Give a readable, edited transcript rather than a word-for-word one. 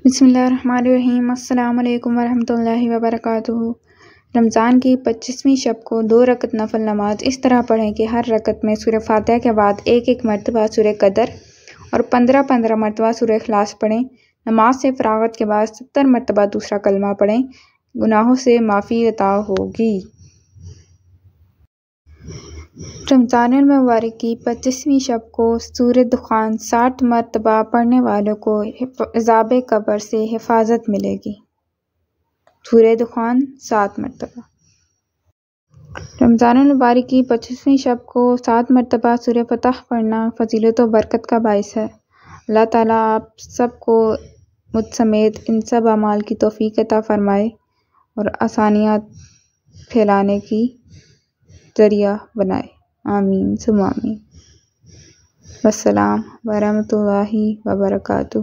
بسم اللہ الرحمن الرحیم۔ السلام علیکم ورحمۃ اللہ وبرکاتہ۔ رمضان کی 25ویں شب کو 2 رکعت نفل نماز اس طرح پڑھیں کہ ہر رکعت میں سورہ فاتحہ کے بعد 1 مرتبہ سورہ قدر اور 15 مرتبہ سورہ اخلاص پڑھیں۔ نماز سے فراغت کے بعد 70 مرتبہ دوسرا کلمہ پڑھیں، گناہوں سے معافی عطا ہوگی۔ رمضان المبارک کی 25ویں شب کو سورہ دخان 60 مرتبہ پڑھنے والوں کو عذاب قبر سے حفاظت ملے گی۔ سورہ دخان 7 مرتبہ۔ رمضان المبارک کی 25ویں شب کو 7 مرتبہ سورہ فتح پڑھنا فضیلت و برکت کا باعث ہے۔ اللہ تعالیٰ آپ سب کو مجھ سمیت ان سب اعمال کی توفیق عطا فرمائے اور آسانیاں پھیلانے کی ذریعہ بنائے، آمین ثم آمین۔ والسلام ورحمۃ اللہ وبرکاتہ۔